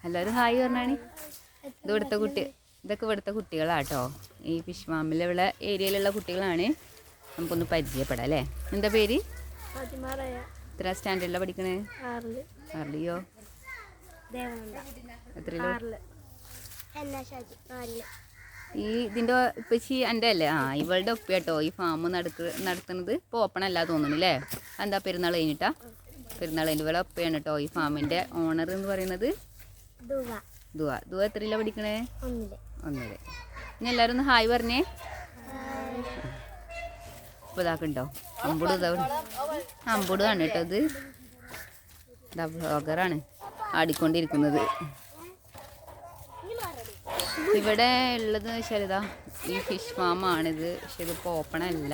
എല്ലാവരും ഹായ് പറഞ്ഞാണ്. ഇതൊക്കെ ഇവിടുത്തെ കുട്ടികളാട്ടോ. ഈ ഫിഷ് ഫാമിലുള്ള ഏരിയയിലുള്ള കുട്ടികളാണ്. നമുക്കൊന്ന് പരിചയപ്പെടാം അല്ലേ. എന്താ പേര്? എത്ര സ്റ്റാൻഡേർഡിലാണ് പഠിക്കണേ? 6-ലെയോ? എത്രയിലോ? ഈ ഇതിൻ്റെ ഇപ്പച്ചി എൻ്റെ അല്ലേ? ഇവളുടെ ഒപ്പയാട്ടോ ഈ ഫാം നടത്തുന്നത്. ഇപ്പോൾ ഓപ്പൺ അല്ല തോന്നുന്നു അല്ലേ? എന്താ പെരുന്നാൾ കഴിഞ്ഞിട്ടാ? പെരുന്നാൾ കഴിഞ്ഞ് ഇവളെ ഒപ്പയാണ് കേട്ടോ ഈ ഫാമിൻ്റെ ഓണർ എന്ന് പറയുന്നത്. ദുവ എത്രയിലാണ് പഠിക്കണേ? 1-ല്. ഇനി എല്ലാവരും ഒന്ന് ഹായ് പറഞ്ഞേ. ഇപ്പോൾ ഇതാക്കുണ്ടോ അമ്പുടാണ് കേട്ടോ. ഇത് ഇതാ ബ്ലോഗറാണ് ആടിക്കൊണ്ടിരിക്കുന്നത്. ഇവിടെ ഉള്ളത് വെച്ചാൽ ഇതാ ഈ ഫിഷ് ഫാമാണിത്. പക്ഷെ ഇതിപ്പോൾ ഓപ്പൺ അല്ല.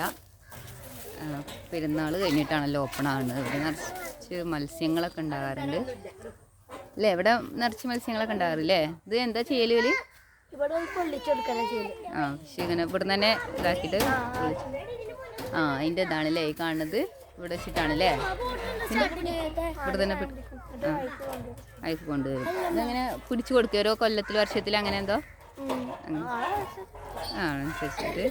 പെരുന്നാൾ കഴിഞ്ഞിട്ടാണല്ലോ ഓപ്പൺ ആകുന്നത്. ഇവിടെ നിറച്ച് മത്സ്യങ്ങളൊക്കെ ഉണ്ടാകാറുണ്ട് അല്ലേ? ഇവിടെ നിറച്ച് മത്സ്യങ്ങളൊക്കെ ഉണ്ടാകാറില്ലേ? ഇത് എന്താ ചെയ്യല്? പക്ഷെ ഇങ്ങനെ ഇവിടെ തന്നെ ഇതാക്കിയിട്ട് അതിൻ്റെ ഇതാണല്ലേ ഈ കാണുന്നത്. ഇവിടെ വെച്ചിട്ടാണല്ലേ ഇവിടെ തന്നെ അയക്ക് കൊണ്ടുവരും. ഇതങ്ങനെ പിടിച്ചു കൊടുക്കുക ഓരോ കൊല്ലത്തിൽ വർഷത്തിൽ അങ്ങനെ എന്തോ അനുസരിച്ചിട്ട്.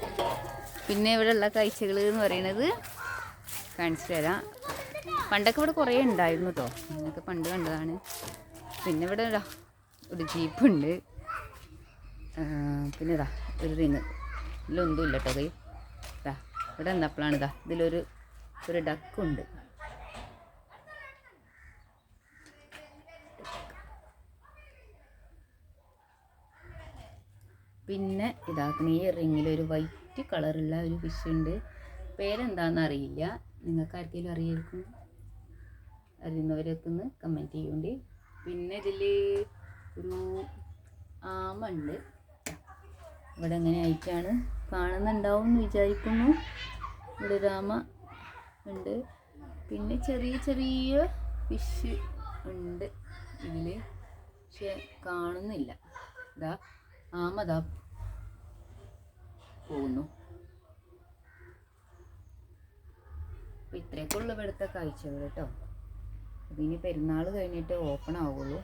പിന്നെ ഇവിടെ ഉള്ള കാഴ്ചകൾ എന്ന് പറയുന്നത് കാണിച്ചു തരാം. പണ്ടൊക്കെ ഇവിടെ കുറേ ഉണ്ടായിരുന്നു കേട്ടോ. എന്നൊക്കെ പണ്ട് കണ്ടതാണ്. പിന്നെ ഇവിടെ ഒരു ജീപ്പുണ്ട്. പിന്നെ ഇതാ ഒരു റിങ്. ഇതിലൊന്നും ഇല്ല കേട്ടോ. ഇതാ ഇവിടെ എന്നപ്പോഴാണ് ഇതിലൊരു ഡക്കുണ്ട്. പിന്നെ ഇതാക്കുന്ന ഈ റിങ്ങിലൊരു വൈറ്റ് കളറുള്ള ഒരു ഫിഷ് ഉണ്ട്. പേരെന്താണെന്ന് അറിയില്ല. നിങ്ങൾക്ക് ആർക്കെങ്കിലും അറിയുന്നവരൊക്കെ ഒന്ന് കമൻറ്റ് ചെയ്യുന്നുണ്ട്. പിന്നെ ഇതിൽ ഒരു ആമ ഉണ്ട്. ഇവിടെ എങ്ങനെ ആയിട്ടാണ് കാണുന്നുണ്ടാവും എന്ന് വിചാരിക്കുന്നു. ഇവിടെ ഒരു ആമ ഉണ്ട്. പിന്നെ ചെറിയ ചെറിയ ഫിഷ് ഉണ്ട് ഇതിൽ, പക്ഷെ കാണുന്നില്ല. ആമ പോകുന്നു. അപ്പോൾ ഇത്രയൊക്കെ ഉള്ളൂ ഇവിടുത്തെ കാഴ്ചകൾ കേട്ടോ. അതിനി പെരുന്നാൾ കഴിഞ്ഞിട്ട് ഓപ്പൺ ആവുള്ളൂ.